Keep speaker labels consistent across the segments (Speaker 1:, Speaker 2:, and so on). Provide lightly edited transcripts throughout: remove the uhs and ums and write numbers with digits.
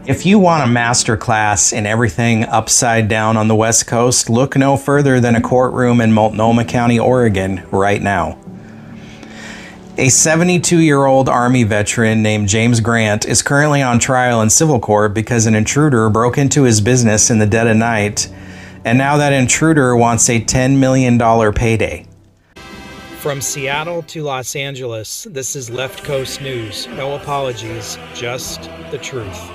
Speaker 1: If you want a masterclass in everything upside down on the West Coast, look no further than a courtroom in Multnomah County, Oregon, right now. A 72-year-old Army veteran named James Grant is currently on trial in civil court because an intruder broke into his business in the dead of night, and now that intruder wants a $10 million payday.
Speaker 2: From Seattle to Los Angeles, this is Left Coast News. No apologies, just the truth.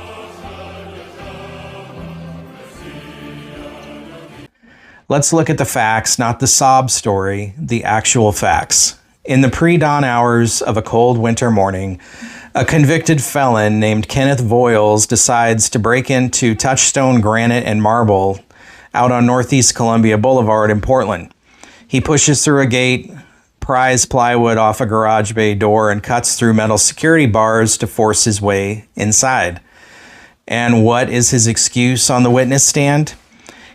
Speaker 1: Let's look at the facts, not the sob story, the actual facts. In the pre-dawn hours of a cold winter morning, a convicted felon named Kenneth Voiles decides to break into Touchstone Granite and Marble out on Northeast Columbia Boulevard in Portland. He pushes through a gate, pries plywood off a garage bay door, and cuts through metal security bars to force his way inside. And what is his excuse on the witness stand?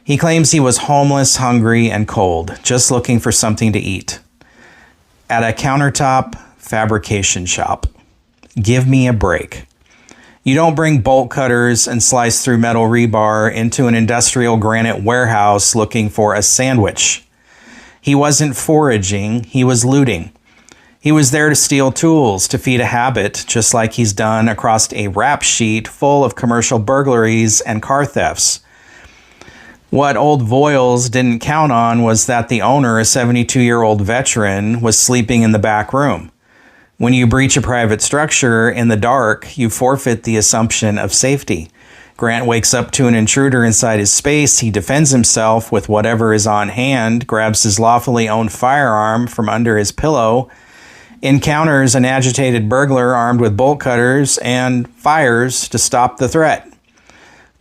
Speaker 1: He claims he was homeless, hungry, and cold, just looking for something to eat. At a countertop fabrication shop. Give me a break. You don't bring bolt cutters and slice through metal rebar into an industrial granite warehouse looking for a sandwich. He wasn't foraging, he was looting. He was there to steal tools, to feed a habit, just like he's done across a rap sheet full of commercial burglaries and car thefts. What old Voiles didn't count on was that the owner, a 72-year-old veteran, was sleeping in the back room. When you breach a private structure in the dark, you forfeit the assumption of safety. Grant wakes up to an intruder inside his space. He defends himself with whatever is on hand, grabs his lawfully owned firearm from under his pillow, encounters an agitated burglar armed with bolt cutters, and fires to stop the threat.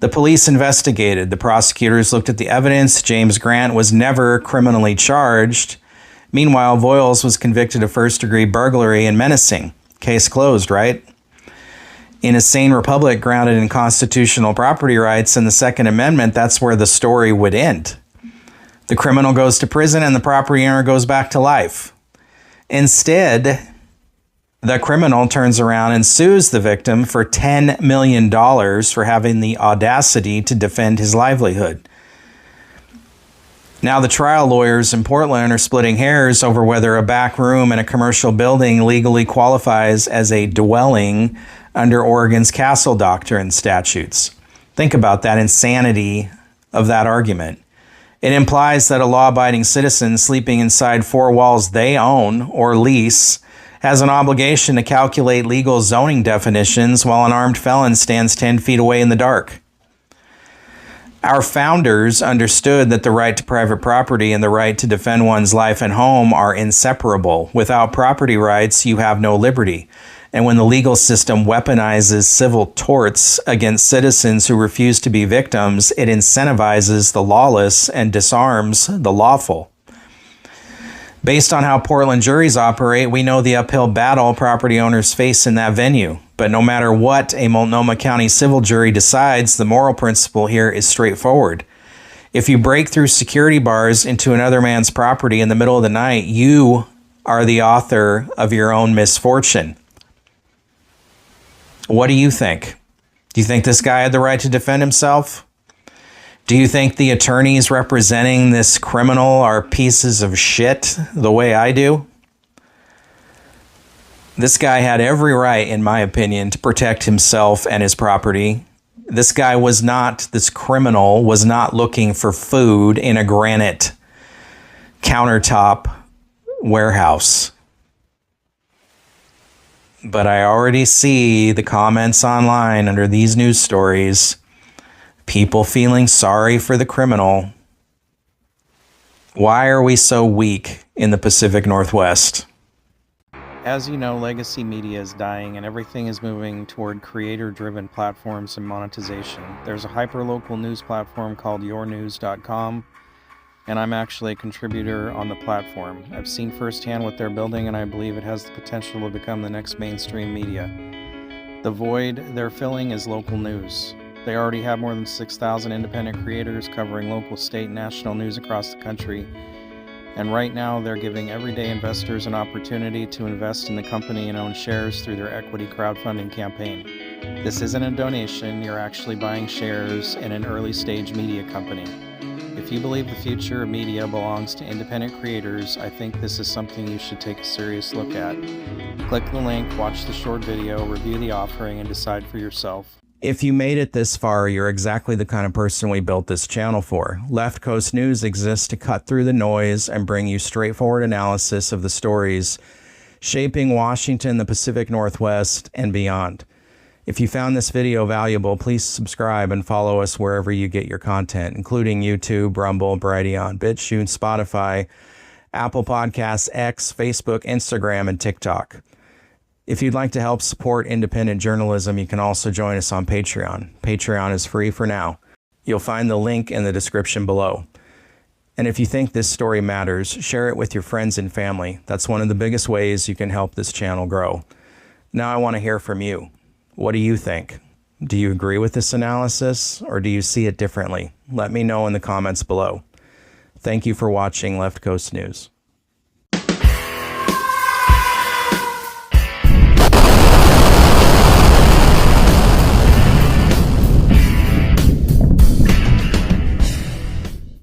Speaker 1: The police investigated. The prosecutors looked at the evidence. James Grant was never criminally charged. Meanwhile, Voiles was convicted of first-degree burglary and menacing. Case closed, right? In a sane republic grounded in constitutional property rights and the Second Amendment, that's where the story would end. The criminal goes to prison and the property owner goes back to life. Instead, the criminal turns around and sues the victim for $10 million for having the audacity to defend his livelihood. Now the trial lawyers in Portland are splitting hairs over whether a back room in a commercial building legally qualifies as a dwelling under Oregon's castle doctrine statutes. Think about that insanity of that argument. It implies that a law-abiding citizen sleeping inside four walls they own or lease has an obligation to calculate legal zoning definitions while an armed felon stands 10 feet away in the dark. Our founders understood that the right to private property and the right to defend one's life and home are inseparable. Without property rights, you have no liberty. And when the legal system weaponizes civil torts against citizens who refuse to be victims, it incentivizes the lawless and disarms the lawful. Based on how Portland juries operate, we know the uphill battle property owners face in that venue. But no matter what a Multnomah County civil jury decides, the moral principle here is straightforward. If you break through security bars into another man's property in the middle of the night, you are the author of your own misfortune. What do you think? Do you think this guy had the right to defend himself? Do you think the attorneys representing this criminal are pieces of shit the way I do? This guy had every right, in my opinion, to protect himself and his property. This criminal was not looking for food in a granite countertop warehouse. But I already see the comments online under these news stories. People feeling sorry for the criminal. Why are we so weak in the Pacific Northwest? As you know, legacy media is dying and everything is moving toward creator-driven platforms and monetization. There's a hyper-local news platform called yournews.com, and I'm actually a contributor on the platform. I've seen firsthand what they're building, and I believe it has the potential to become the next mainstream media. The void they're filling is local news. They already have more than 6,000 independent creators covering local, state, and national news across the country. And right now, they're giving everyday investors an opportunity to invest in the company and own shares through their equity crowdfunding campaign. This isn't a donation, you're actually buying shares in an early stage media company. If you believe the future of media belongs to independent creators, I think this is something you should take a serious look at. Click the link, watch the short video, review the offering, and decide for yourself. If you made it this far, you're exactly the kind of person we built this channel for. Left Coast News exists to cut through the noise and bring you straightforward analysis of the stories shaping Washington, the Pacific Northwest, and beyond. If you found this video valuable, please subscribe and follow us wherever you get your content, including YouTube, Rumble, Brighteon, BitChute, Spotify, Apple Podcasts, X, Facebook, Instagram, and TikTok. If you'd like to help support independent journalism, you can also join us on Patreon. Patreon is free for now. You'll find the link in the description below. And if you think this story matters, share it with your friends and family. That's one of the biggest ways you can help this channel grow. Now I want to hear from you. What do you think? Do you agree with this analysis, or do you see it differently? Let me know in the comments below. Thank you for watching Left Coast News.